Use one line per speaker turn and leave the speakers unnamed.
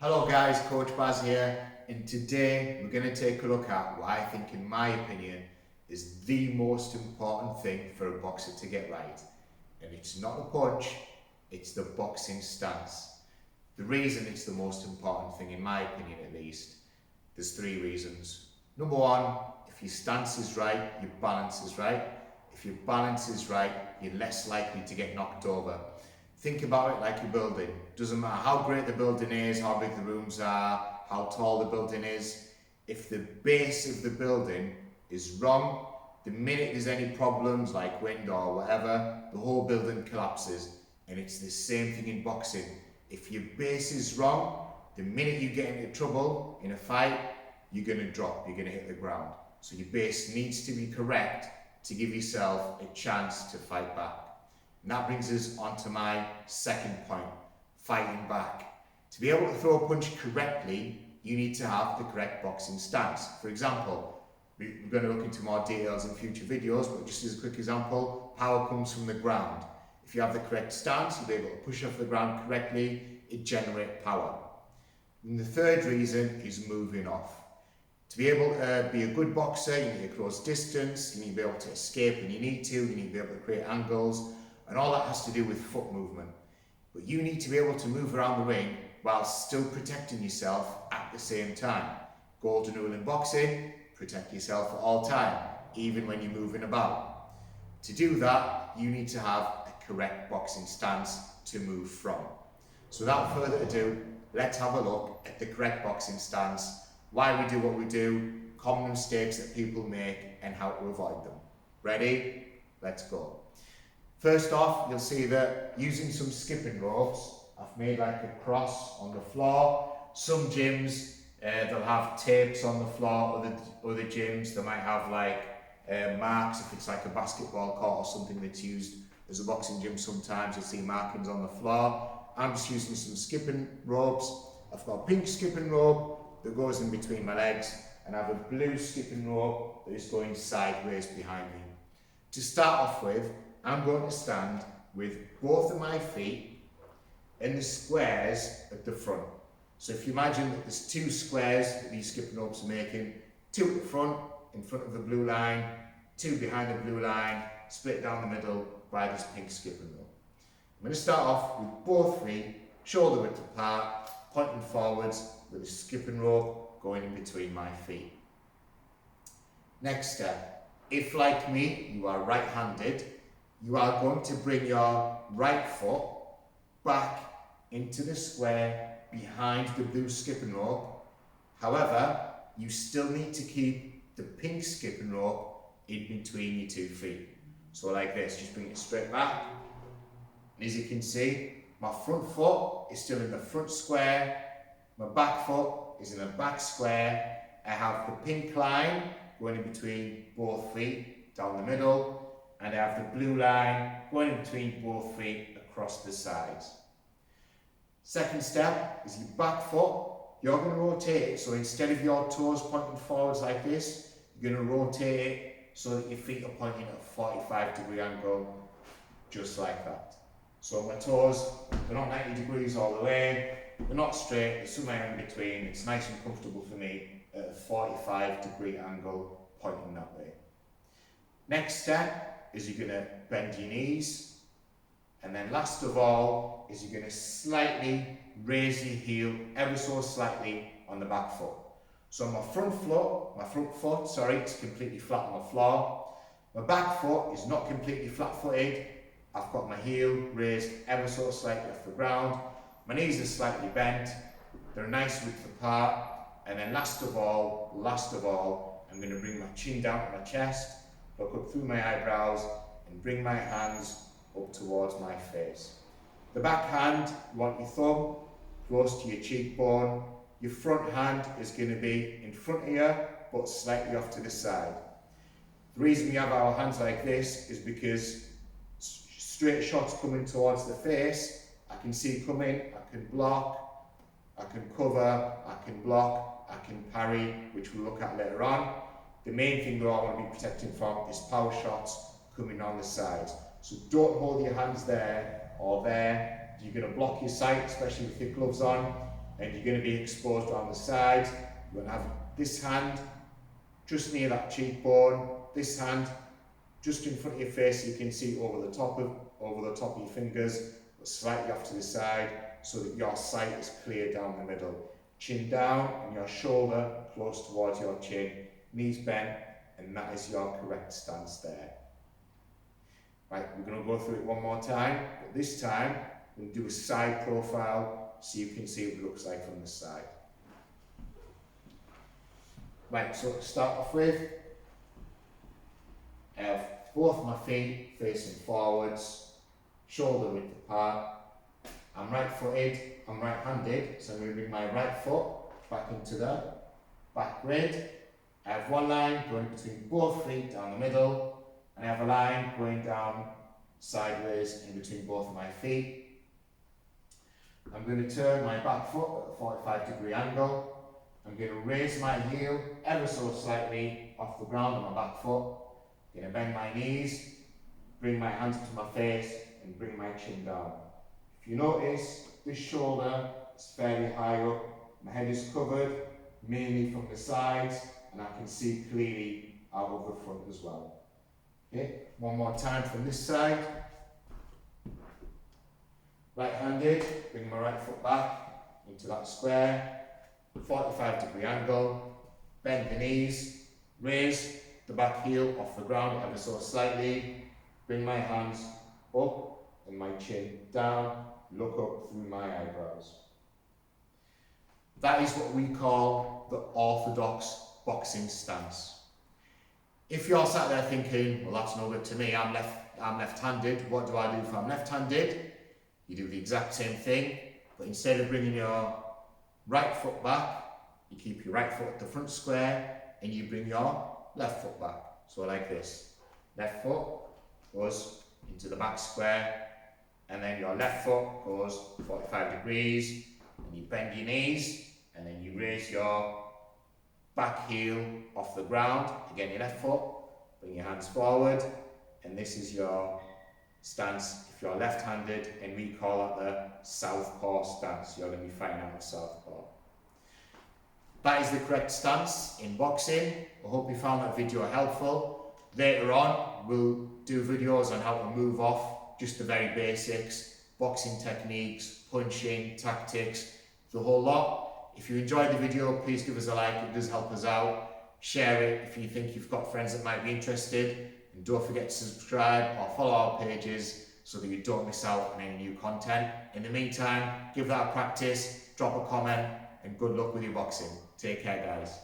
Hello guys, Coach Baz here, and today we're going to take a look at what I think, in my opinion, is the most important thing for a boxer to get right. And it's not the punch, it's the boxing stance. The reason it's the most important thing, in my opinion at least, there's three reasons. Number one, if your stance is right, your balance is right. If your balance is right, you're less likely to get knocked over. Think about it like a building. Doesn't matter how great the building is, how big the rooms are, how tall the building is. If the base of the building is wrong, the minute there's any problems like wind or whatever, the whole building collapses. And it's the same thing in boxing. If your base is wrong, the minute you get into trouble in a fight, you're going to drop, you're going to hit the ground. So your base needs to be correct to give yourself a chance to fight back. And that brings us on to my second point, fighting back. To be able to throw a punch correctly, you need to have the correct boxing stance. For example, we're going to look into more details in future videos, but just as a quick example, power comes from the ground. If you have the correct stance, you'll be able to push off the ground correctly, it generates power. And the third reason is moving off. To be able to be a good boxer, you need a close distance, you need to be able to escape when you need to be able to create angles, and all that has to do with foot movement. But you need to be able to move around the ring while still protecting yourself at the same time. Golden rule in boxing, protect yourself at all time, even when you're moving about. To do that, you need to have a correct boxing stance to move from. So without further ado, let's have a look at the correct boxing stance, why we do what we do, common mistakes that people make, and how to avoid them. Ready? Let's go. First off, you'll see that using some skipping ropes, I've made like a cross on the floor. Some gyms, they'll have tapes on the floor. Other gyms, they might have like marks. If it's like a basketball court or something that's used as a boxing gym, sometimes you'll see markings on the floor. I'm just using some skipping ropes. I've got a pink skipping rope that goes in between my legs, and I have a blue skipping rope that is going sideways behind me. To start off with, I'm going to stand with both of my feet in the squares at the front. So if you imagine that there's two squares that these skipping ropes are making, two at the front, in front of the blue line, two behind the blue line, split down the middle by this pink skipping rope. I'm going to start off with both feet, shoulder width apart, pointing forwards with the skipping rope going in between my feet. Next step, if like me, you are right-handed, you are going to bring your right foot back into the square behind the blue skipping rope. However, you still need to keep the pink skipping rope in between your 2 feet. So like this, just bring it straight back. And as you can see, my front foot is still in the front square, my back foot is in the back square. I have the pink line going in between both feet down the middle, and I have the blue line going in between both feet across the sides. Second step is your back foot. You're going to rotate it, so instead of your toes pointing forwards like this, you're going to rotate it so that your feet are pointing at a 45-degree angle, just like that. So my toes, they're not 90 degrees all the way, they're not straight, they're somewhere in between. It's nice and comfortable for me at a 45-degree angle, pointing that way. Next step is you're going to bend your knees, and then last of all is you're going to slightly raise your heel ever so slightly on the back foot. So my front foot, it's completely flat on the floor. My back foot is not completely flat-footed. I've got my heel raised ever so slightly off the ground. My knees are slightly bent. They're a nice width apart. And then last of all, I'm going to bring my chin down to my chest, look up through my eyebrows, and bring my hands up towards my face. The back hand, you want your thumb close to your cheekbone. Your front hand is going to be in front of you, but slightly off to the side. The reason we have our hands like this is because straight shots coming towards the face, I can see coming, I can block, I can cover, I can block, I can parry, which we'll look at later on. The main thing though I want to be protecting from is power shots coming on the sides. So don't hold your hands there or there. You're going to block your sight, especially with your gloves on. and you're going to be exposed on the side. You're going to have this hand just near that cheekbone, this hand just in front of your face, so you can see over the top of your fingers, but slightly off to the side, so that your sight is clear down the middle. Chin down and your shoulder close towards your chin, knees bent, and that is your correct stance there. Right, we're going to go through it one more time, but this time we'll do a side profile so you can see what it looks like from the side. Right, so to start off with, I have both my feet facing forwards, shoulder width apart. I'm right-footed, I'm right-handed, so I'm going to bring my right foot back into the back grid. I have one line going between both feet down the middle, and I have a line going down sideways in between both of my feet. I'm going to turn my back foot at a 45-degree angle. I'm going to raise my heel ever so slightly off the ground on my back foot. I'm going to bend my knees, bring my hands to my face, and bring my chin down. If you notice, this shoulder is fairly high up. My head is covered, mainly from the sides, and I can see clearly out of the front as well. Okay, one more time from this side. Right-handed, bring my right foot back into that square, 45-degree angle, bend the knees, raise the back heel off the ground ever so slightly, bring my hands up and my chin down, look up through my eyebrows. That is what we call the orthodox boxing stance. If you're sat there thinking, well, that's no good to me, I'm left-handed, what do I do if I'm left-handed? You do the exact same thing, but instead of bringing your right foot back, you keep your right foot at the front square and you bring your left foot back. So like this. Left foot goes into the back square, and then your left foot goes 45 degrees, and you bend your knees, and then you raise your back heel off the ground. Again, your left foot, bring your hands forward, and this is your stance if you're left-handed, and we call that the Southpaw Stance. You're going to be fighting out of Southpaw. That is the correct stance in boxing. I hope you found that video helpful. Later on, we'll do videos on how to move off, just the very basics, boxing techniques, punching, tactics, the whole lot. If you enjoyed the video, please give us a like, it does help us out. Share it if you think you've got friends that might be interested. And don't forget to subscribe or follow our pages so that you don't miss out on any new content. In the meantime, give that a practice, drop a comment, and good luck with your boxing. Take care, guys.